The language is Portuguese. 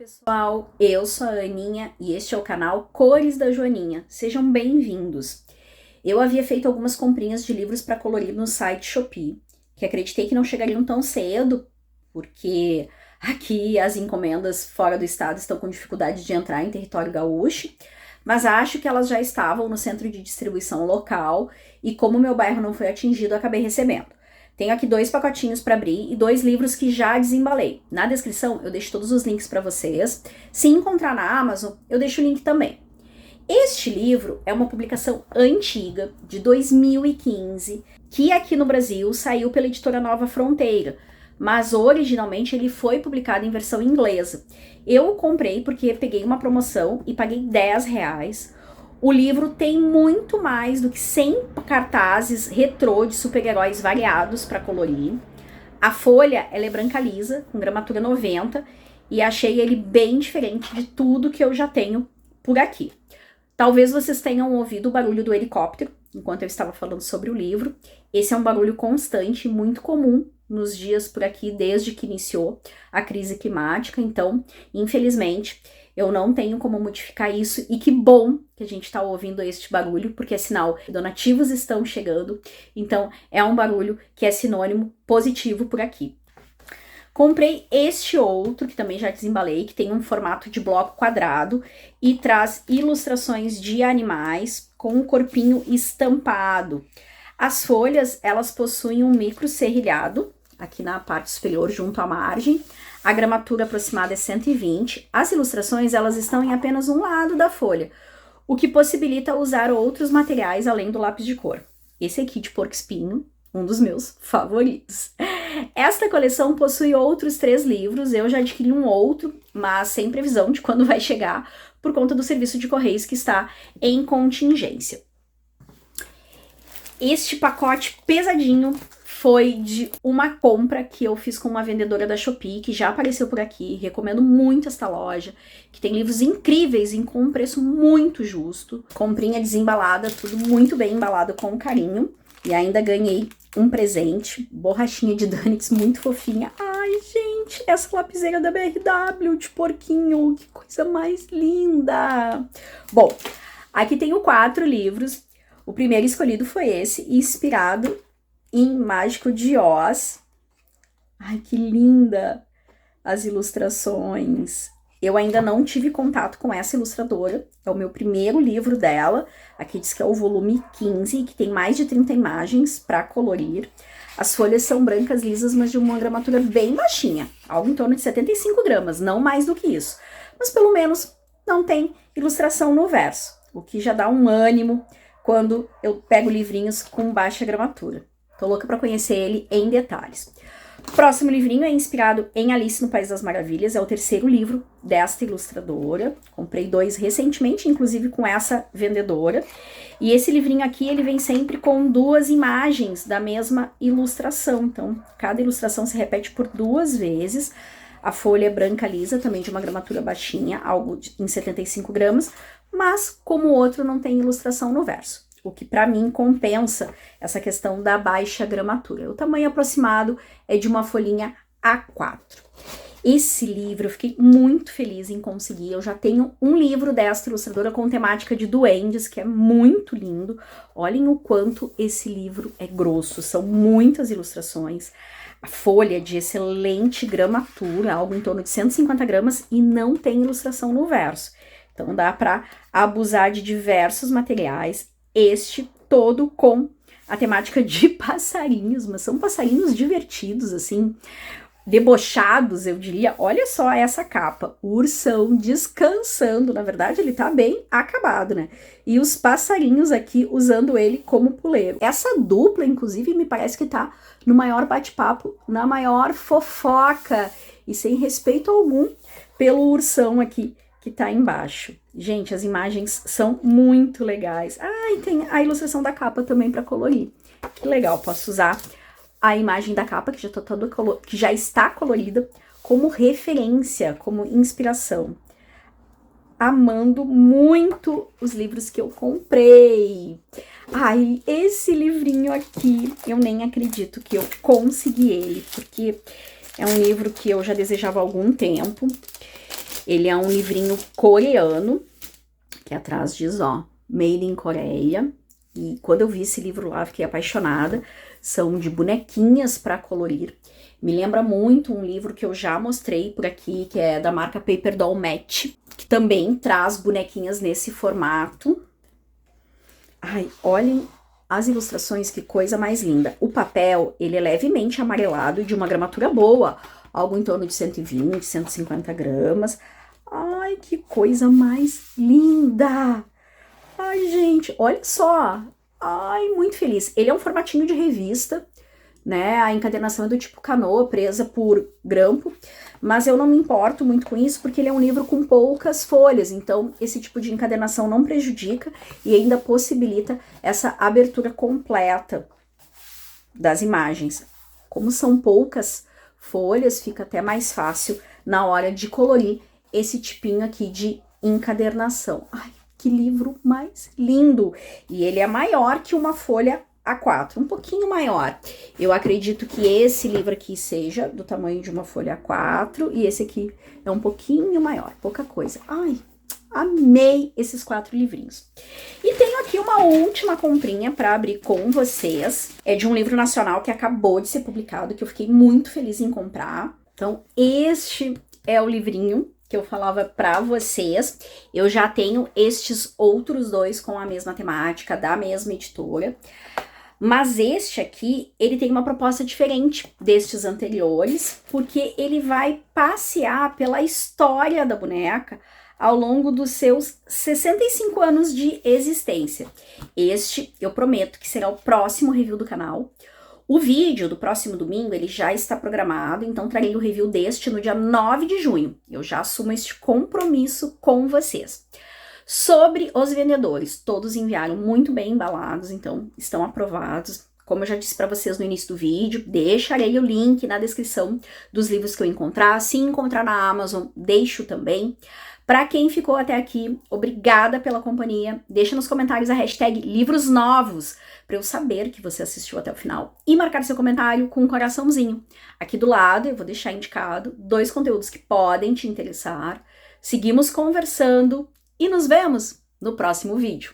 pessoal, eu sou a Aninha e este é o canal Cores da Joaninha. Sejam bem-vindos. Eu havia feito algumas comprinhas de livros para colorir no site Shopee, que acreditei que não chegariam tão cedo, porque aqui as encomendas fora do estado estão com dificuldade de entrar em território gaúcho, mas acho que elas já estavam no centro de distribuição local e como meu bairro não foi atingido, acabei recebendo. Tenho aqui 2 pacotinhos para abrir e 2 livros que já desembalei. Na descrição eu deixo todos os links para vocês. Se encontrar na Amazon, eu deixo o link também. Este livro é uma publicação antiga, de 2015, que aqui no Brasil saiu pela editora Nova Fronteira, mas originalmente ele foi publicado em versão inglesa. Eu o comprei porque peguei uma promoção e paguei R$10. O livro tem muito mais do que 100 cartazes retrô de super-heróis variados para colorir. A folha ela é branca lisa, com gramatura 90, e achei ele bem diferente de tudo que eu já tenho por aqui. Talvez vocês tenham ouvido o barulho do helicóptero enquanto eu estava falando sobre o livro. Esse é um barulho constante, muito comum nos dias por aqui, desde que iniciou a crise climática. Então, infelizmente, eu não tenho como modificar isso, e que bom que a gente está ouvindo este barulho, porque é sinal que donativos estão chegando, então é um barulho que é sinônimo positivo por aqui. Comprei este outro, que também já desembalei, que tem um formato de bloco quadrado e traz ilustrações de animais com um corpinho estampado. As folhas, elas possuem um micro serrilhado, aqui na parte superior, junto à margem. A gramatura aproximada é 120. As ilustrações, elas estão em apenas um lado da folha, o que possibilita usar outros materiais além do lápis de cor. Esse aqui de porco-espinho, um dos meus favoritos. Esta coleção possui outros 3 livros, eu já adquiri um outro, mas sem previsão de quando vai chegar, por conta do serviço de correios que está em contingência. Este pacote pesadinho foi de uma compra que eu fiz com uma vendedora da Shopee, que já apareceu por aqui. Recomendo muito esta loja, que tem livros incríveis e com um preço muito justo. Comprinha desembalada, tudo muito bem embalado com carinho. E ainda ganhei um presente, borrachinha de Danix muito fofinha. Ai, gente, essa lapiseira da BRW de porquinho, que coisa mais linda! Bom, aqui tenho 4 livros. O primeiro escolhido foi esse, inspirado em Mágico de Oz. Ai, que linda as ilustrações. Eu ainda não tive contato com essa ilustradora, é o meu primeiro livro dela. Aqui diz que é o volume 15, que tem mais de 30 imagens para colorir. As folhas são brancas lisas, mas de uma gramatura bem baixinha, algo em torno de 75 gramas, não mais do que isso. Mas pelo menos não tem ilustração no verso, o que já dá um ânimo quando eu pego livrinhos com baixa gramatura. Tô louca para conhecer ele em detalhes. O próximo livrinho é inspirado em Alice no País das Maravilhas, é o 3º livro desta ilustradora. Comprei 2 recentemente, inclusive com essa vendedora. E esse livrinho aqui, ele vem sempre com 2 imagens da mesma ilustração. Então, cada ilustração se repete por 2 vezes. A folha é branca lisa, também de uma gramatura baixinha, algo em 75 gramas. Mas, como o outro, não tem ilustração no verso, o que para mim compensa essa questão da baixa gramatura. O tamanho aproximado é de uma folhinha A4. Esse livro eu fiquei muito feliz em conseguir. Eu já tenho um livro desta ilustradora com temática de duendes, que é muito lindo. Olhem o quanto esse livro é grosso, são muitas ilustrações. A folha é de excelente gramatura, algo em torno de 150 gramas, e não tem ilustração no verso. Então dá para abusar de diversos materiais. Este todo com a temática de passarinhos, mas são passarinhos divertidos, assim, debochados, eu diria. Olha só essa capa, o ursão descansando, na verdade ele tá bem acabado, né? E os passarinhos aqui usando ele como puleiro. Essa dupla, inclusive, me parece que tá no maior bate-papo, na maior fofoca, e sem respeito algum pelo ursão aqui, que tá embaixo. Gente, as imagens são muito legais. Ah, e tem a ilustração da capa também para colorir. Que legal, posso usar a imagem da capa, que que já está colorida, como referência, como inspiração. Amando muito os livros que eu comprei. Ai, esse livrinho aqui, eu nem acredito que eu consegui ele, porque é um livro que eu já desejava há algum tempo. Ele é um livrinho coreano, que atrás diz, ó, Made in Coreia. E quando eu vi esse livro lá, fiquei apaixonada. São de bonequinhas para colorir. Me lembra muito um livro que eu já mostrei por aqui, que é da marca Paper Doll Match, que também traz bonequinhas nesse formato. Ai, olhem as ilustrações, que coisa mais linda. O papel, ele é levemente amarelado e de uma gramatura boa, algo em torno de 120, 150 gramas. Ai, que coisa mais linda! Ai, gente, olha só. Ai, muito feliz. Ele é um formatinho de revista, né? A encadernação é do tipo canoa, presa por grampo, mas eu não me importo muito com isso, porque ele é um livro com poucas folhas, então esse tipo de encadernação não prejudica e ainda possibilita essa abertura completa das imagens. Como são poucas folhas, fica até mais fácil na hora de colorir esse tipinho aqui de encadernação. Ai, que livro mais lindo! E ele é maior que uma folha A4, um pouquinho maior. Eu acredito que esse livro aqui seja do tamanho de uma folha A4 e esse aqui é um pouquinho maior, pouca coisa. Ai, amei esses 4 livrinhos. E tenho aqui uma última comprinha para abrir com vocês. É de um livro nacional que acabou de ser publicado, que eu fiquei muito feliz em comprar. Então, este é o livrinho que eu falava para vocês. Eu já tenho estes outros 2 com a mesma temática, da mesma editora. Mas este aqui, ele tem uma proposta diferente destes anteriores, porque ele vai passear pela história da boneca ao longo dos seus 65 anos de existência. Este, eu prometo que será o próximo review do canal. O vídeo do próximo domingo, ele já está programado, então trarei o review deste no dia 9 de junho. Eu já assumo este compromisso com vocês. Sobre os vendedores, todos enviaram muito bem embalados, então estão aprovados. Como eu já disse para vocês no início do vídeo, deixarei o link na descrição dos livros que eu encontrar. Se encontrar na Amazon, deixo também. Para quem ficou até aqui, obrigada pela companhia. Deixa nos comentários a hashtag livros novos, para eu saber que você assistiu até o final. E marcar seu comentário com um coraçãozinho. Aqui do lado eu vou deixar indicado 2 conteúdos que podem te interessar. Seguimos conversando e nos vemos no próximo vídeo.